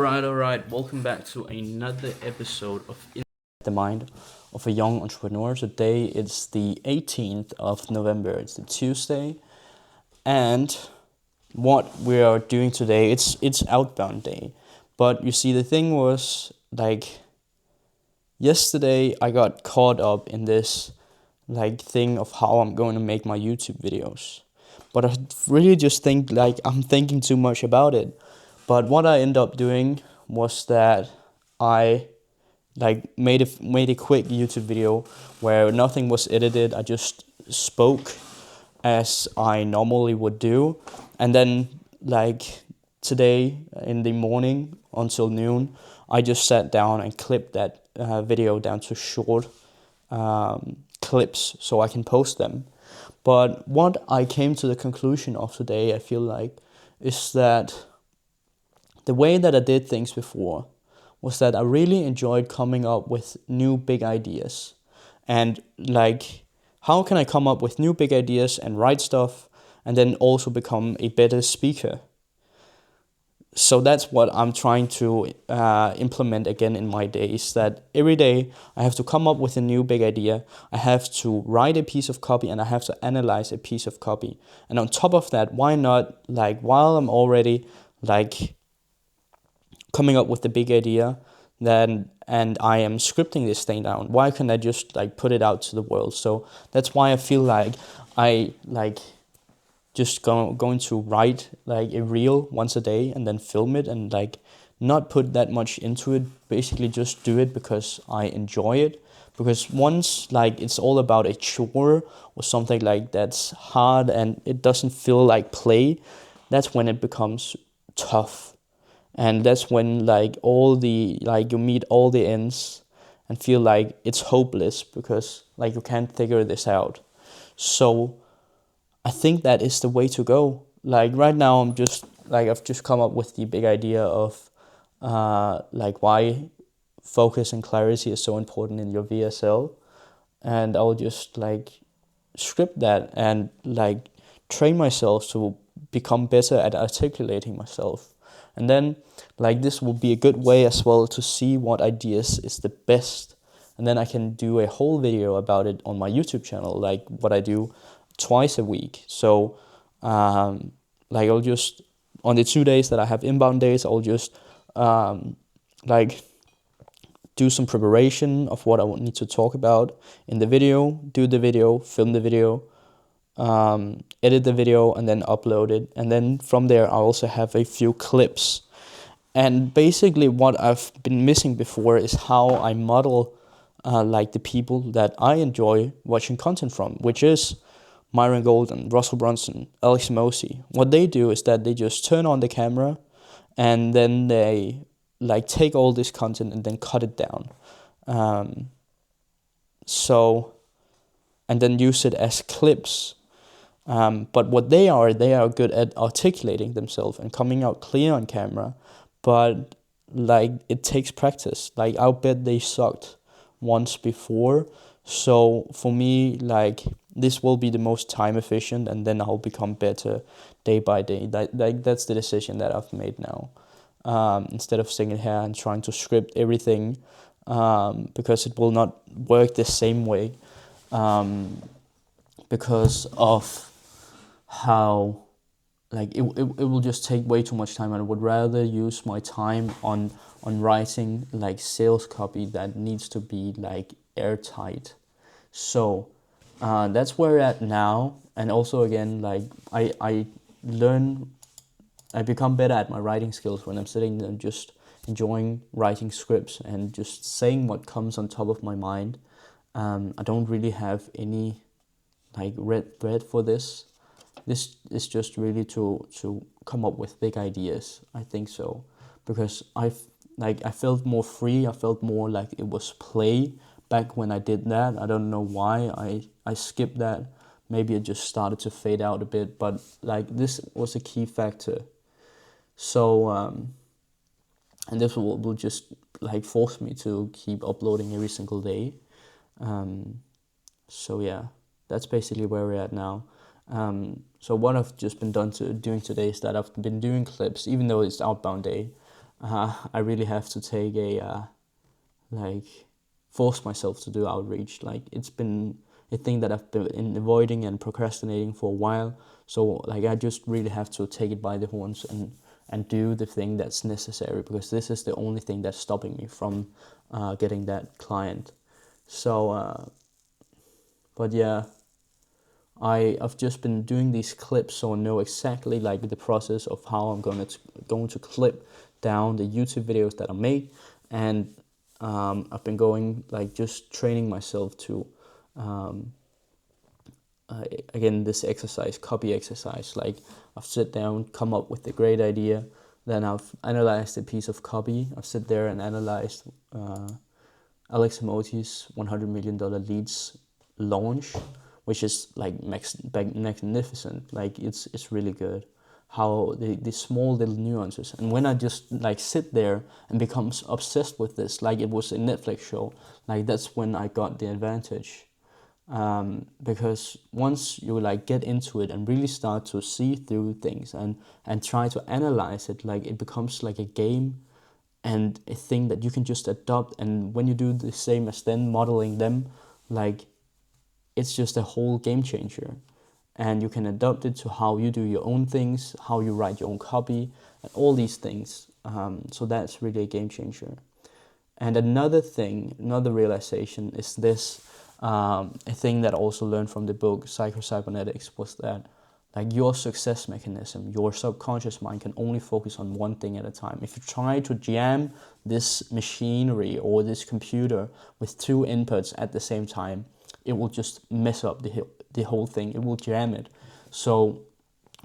All right. Welcome back to another episode of In the Mind of a Young Entrepreneur. Today it's the 18th of November. It's the Tuesday, and what we are doing today, it's outbound day. But you see, the thing was like yesterday I got caught up in this thing of how I'm going to make my YouTube videos. But I really just think I'm thinking too much about it. But what I ended up doing was that I made a quick YouTube video where nothing was edited. I just spoke as I normally would do, and then today in the morning until noon, I just sat down and clipped that video down to short clips so I can post them. But what I came to the conclusion of today, I feel like, is that the way that I did things before was that I really enjoyed coming up with new big ideas. And how can I come up with new big ideas and write stuff and then also become a better speaker? So that's what I'm trying to implement again in my days, that every day I have to come up with a new big idea. I have to write a piece of copy and I have to analyze a piece of copy. And on top of that, why not, while I'm already coming up with the big idea, then and I am scripting this thing down, why can't I just put it out to the world? So that's why I feel like I just going to write a reel once a day and then film it and not put that much into it, basically just do it because I enjoy it. Because once it's all about a chore or something that's hard and it doesn't feel like play, that's when it becomes tough. And that's when all the you meet all the ends and feel like it's hopeless because you can't figure this out. So I think that is the way to go. Right now I'm just I've just come up with the big idea of why focus and clarity is so important in your VSL, and I'll just script that and train myself to become better at articulating myself. And then this will be a good way as well to see what ideas is the best. And then I can do a whole video about it on my YouTube channel, what I do twice a week. So I'll just, on the 2 days that I have inbound days, I'll just do some preparation of what I would need to talk about in the video, do the video, film the video, edit the video, and then upload it. And then from there I also have a few clips. And basically what I've been missing before is how I model the people that I enjoy watching content from, which is Myron Golden, Russell Brunson, Alex Mosey. What they do is that they just turn on the camera and then they take all this content and then cut it down. And then use it as clips. But what they are good at articulating themselves and coming out clear on camera. But it takes practice. I'll bet they sucked once before. So for me, this will be the most time efficient, and then I'll become better day by day. That's the decision that I've made now. Instead of sitting here and trying to script everything, because it will not work the same way. Because of how it will just take way too much time, and I would rather use my time on writing sales copy that needs to be airtight. So that's where we're at now. And also again, I become better at my writing skills when I'm sitting there just enjoying writing scripts and just saying what comes on top of my mind. I don't really have any red thread for this. This is just really to come up with big ideas. I think so, because I felt more free. I felt more like it was play back when I did that. I don't know why I skipped that. Maybe it just started to fade out a bit, but this was a key factor. So and this will just force me to keep uploading every single day. So yeah, that's basically where we're at now. So what I've just been doing today is that I've been doing clips, even though it's outbound day. I really have to take a like force myself to do outreach. Like it's been a thing that I've been avoiding and procrastinating for a while. So like I just really have to take it by the horns and do the thing that's necessary, because this is the only thing that's stopping me from getting that client. So, but yeah, I've just been doing these clips, so I know exactly like the process of how I'm going to clip down the YouTube videos that I make, and I've been going like just training myself to um, again this exercise, copy exercise. Like I've sit down, come up with a great idea, then I've analyzed a piece of copy. I've sit there and analyzed Alex Emoti's $100 million leads launch, which is like magnificent. Like it's really good. How the small little nuances, and when I just like sit there and becomes obsessed with this, like it was a Netflix show, like that's when I got the advantage. Because once you like get into it and really start to see through things and try to analyze it, like it becomes like a game and a thing that you can just adopt. And when you do the same as them, modeling them, like it's just a whole game changer. And you can adopt it to how you do your own things, how you write your own copy, and all these things. So that's really a game changer. And another thing, another realization is this, a thing that I also learned from the book Psycho-Cybernetics, was that like your success mechanism, your subconscious mind can only focus on one thing at a time. If you try to jam this machinery or this computer with two inputs at the same time, it will just mess up the whole thing. It will jam it. So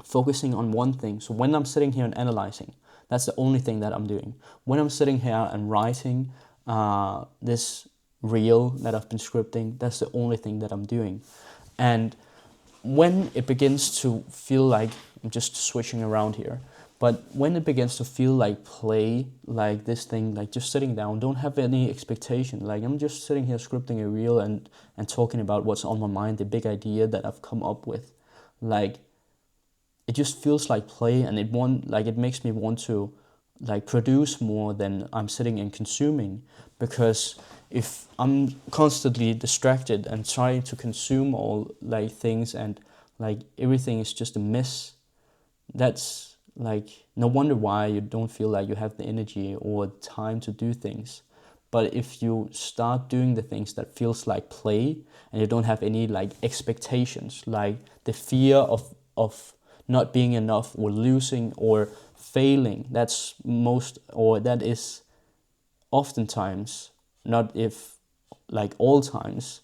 focusing on one thing. So when I'm sitting here and analyzing, that's the only thing that I'm doing. When I'm sitting here and writing this reel that I've been scripting, that's the only thing that I'm doing. And when it begins to feel like, I'm just switching around here, but when it begins to feel like play, like this thing, like just sitting down, don't have any expectation. Like I'm just sitting here scripting a reel and talking about what's on my mind, the big idea that I've come up with. Like it just feels like play, and it makes me want to like produce more than I'm sitting and consuming. Because if I'm constantly distracted and trying to consume all like things, and like everything is just a mess, that's like no wonder why you don't feel like you have the energy or time to do things. But if you start doing the things that feels like play, and you don't have any like expectations, like the fear of not being enough or losing or failing, that is oftentimes, not if like all times,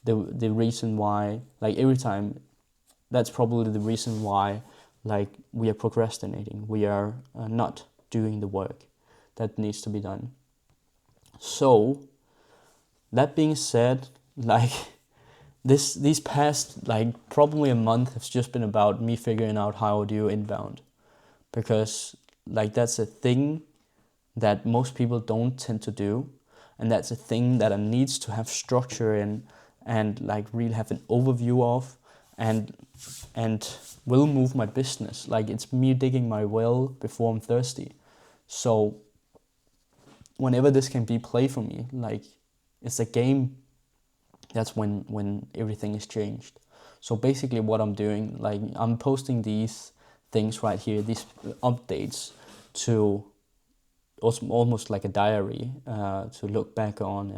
the reason why, like every time, that's probably the reason why like we are procrastinating, we are not doing the work that needs to be done. So that being said, like these past like probably a month has just been about me figuring out how to do inbound, because like that's a thing that most people don't tend to do, and that's a thing that I needs to have structure in and like really have an overview of, and will move my business. Like it's me digging my well before I'm thirsty. So whenever this can be play for me, like it's a game, that's when everything is changed. So basically what I'm doing, like I'm posting these things right here, these updates, to almost like a diary, to look back on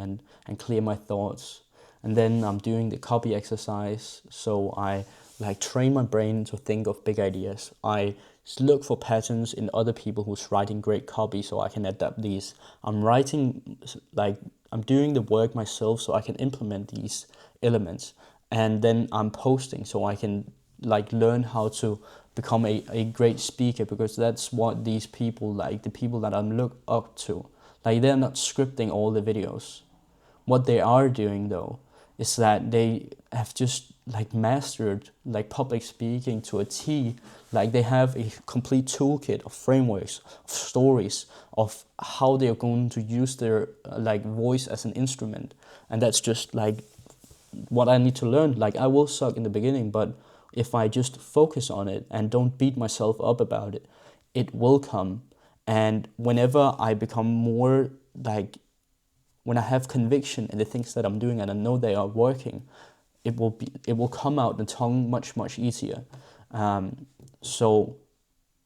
and clear my thoughts. And then I'm doing the copy exercise, so I like train my brain to think of big ideas. I look for patterns in other people who's writing great copy, so I can adapt these. I'm doing the work myself, so I can implement these elements. And then I'm posting, so I can like learn how to become a great speaker, because that's what these people, like the people that I'm look up to, like they're not scripting all the videos. What they are doing though is that they have just like mastered like public speaking to a T. Like they have a complete toolkit of frameworks, of stories, of how they're going to use their like voice as an instrument. And that's just like what I need to learn. Like I will suck in the beginning, but if I just focus on it and don't beat myself up about it, it will come. And whenever I become more like, when I have conviction in the things that I'm doing and I know they are working, it will come out the tongue much easier. So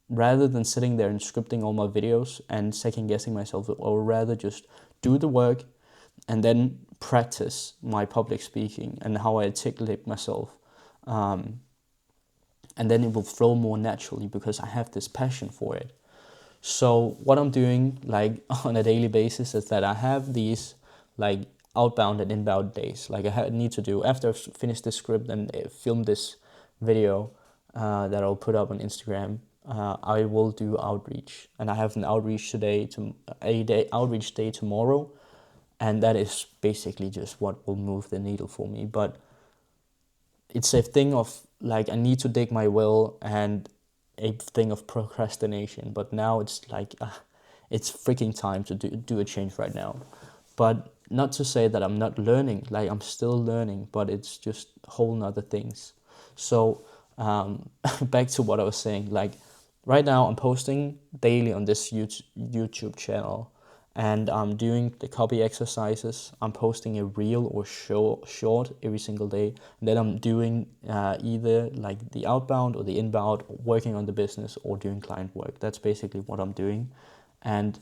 rather than sitting there and scripting all my videos and second guessing myself, or rather just do the work and then practice my public speaking and how I articulate myself. And then it will flow more naturally because I have this passion for it. So what I'm doing like on a daily basis is that I have these like outbound and inbound days. Like I need to do after I've finished this script and film this video that I'll put up on Instagram. I will do outreach, and I have an outreach outreach day tomorrow, and that is basically just what will move the needle for me. But it's a thing of like I need to dig my well and a thing of procrastination. But now it's like it's freaking time to do a change right now. But not to say that I'm not learning, like I'm still learning, but it's just whole nother things. So back to what I was saying, like right now I'm posting daily on this YouTube channel, and I'm doing the copy exercises. I'm posting a reel or short every single day. And then I'm doing either like the outbound or the inbound, working on the business or doing client work. That's basically what I'm doing. And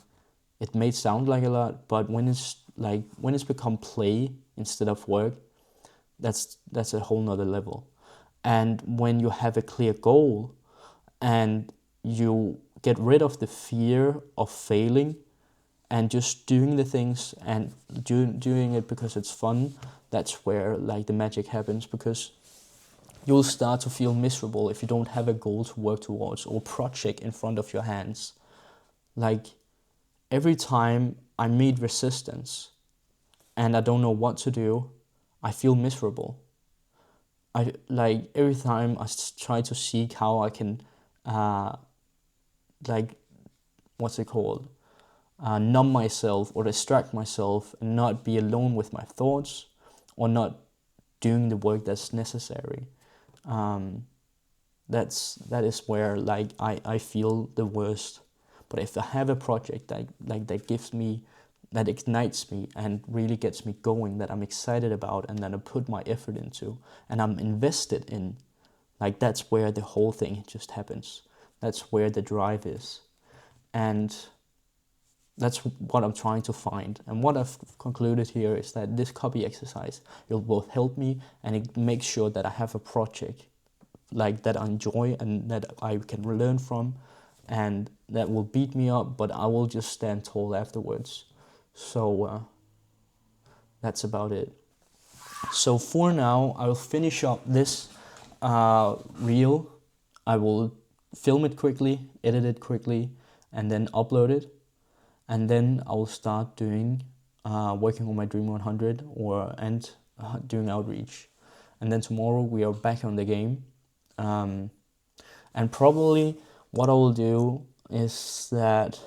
it may sound like a lot, but when it's become play instead of work, that's a whole nother level. And when you have a clear goal and you get rid of the fear of failing and just doing the things and doing it because it's fun, that's where like the magic happens, because you'll start to feel miserable if you don't have a goal to work towards or project in front of your hands. Like every time I meet resistance and I don't know what to do, I feel miserable. I like every time I try to seek how I can like what's it called, numb myself or distract myself and not be alone with my thoughts, or not doing the work that's necessary. That is where like I feel the worst. But if I have a project that gives me, that ignites me and really gets me going, that I'm excited about and that I put my effort into and I'm invested in, like that's where the whole thing just happens. That's where the drive is. And that's what I'm trying to find. And what I've concluded here is that this copy exercise, it will both help me and it makes sure that I have a project like that I enjoy and that I can learn from, and that will beat me up, but I will just stand tall afterwards. So that's about it. So for now, I will finish up this reel. I will film it quickly, edit it quickly, and then upload it. And then I will start doing working on my Dream 100 and doing outreach. And then tomorrow we are back on the game. And probably what I will do is that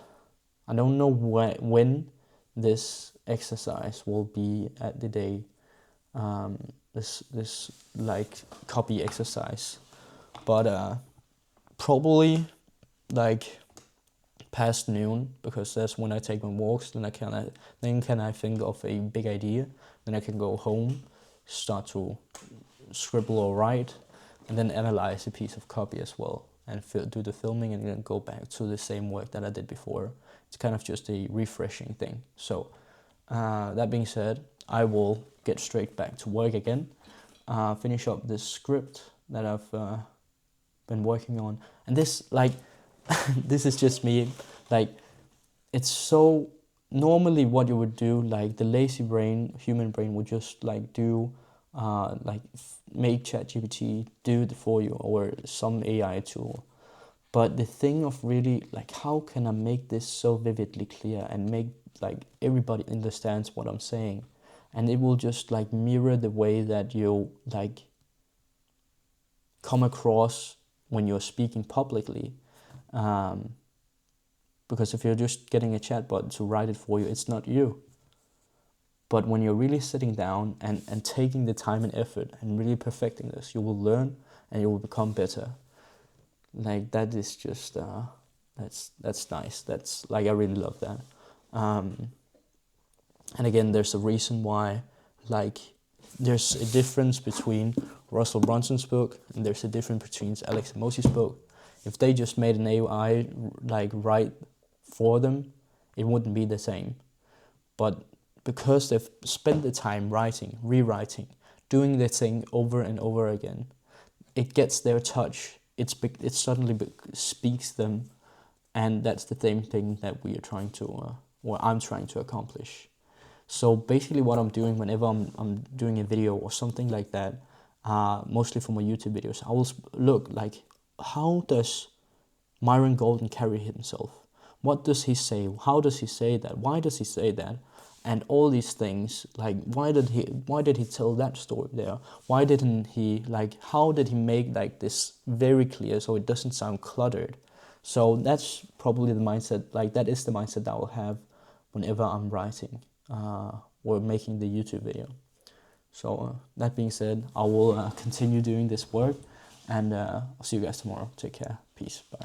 I don't know when this exercise will be at the day. This like copy exercise, but probably like past noon, because that's when I take my walks. Then I think of a big idea. Then I can go home, start to scribble or write, and then analyze a piece of copy as well, and do the filming, and then go back to the same work that I did before. It's kind of just a refreshing thing. So that being said, I will get straight back to work again, finish up this script that I've been working on. And this, like, this is just me, like, it's so normally what you would do, like the lazy brain, human brain would just like do make ChatGPT do it for you, or some AI tool. But the thing of really like, how can I make this so vividly clear and make like everybody understands what I'm saying, and it will just like mirror the way that you like come across when you're speaking publicly. Because if you're just getting a chatbot to write it for you, it's not you. But when you're really sitting down and taking the time and effort and really perfecting this, you will learn and you will become better. Like that is just That's nice. That's like, I really love that. Um, and again, there's a reason why, like, there's a difference between Russell Brunson's book and there's a difference between Alex Mosey's book. If they just made an AI like write for them, it wouldn't be the same. But because they've spent the time writing, rewriting, doing the thing over and over again, it gets their touch. It suddenly speaks them, and that's the same thing that we are trying to, or I'm trying to accomplish. So basically, what I'm doing whenever I'm doing a video or something like that, mostly for my YouTube videos, I will look like, how does Myron Golden carry himself? What does he say? How does he say that? Why does he say that? And all these things, like, why did he tell that story there? Why didn't he, like, how did he make like this very clear so it doesn't sound cluttered? So that's probably the mindset, like that is the mindset that I will have whenever I'm writing or making the YouTube video. So that being said, I will continue doing this work, and I'll see you guys tomorrow. Take care. Peace. Bye.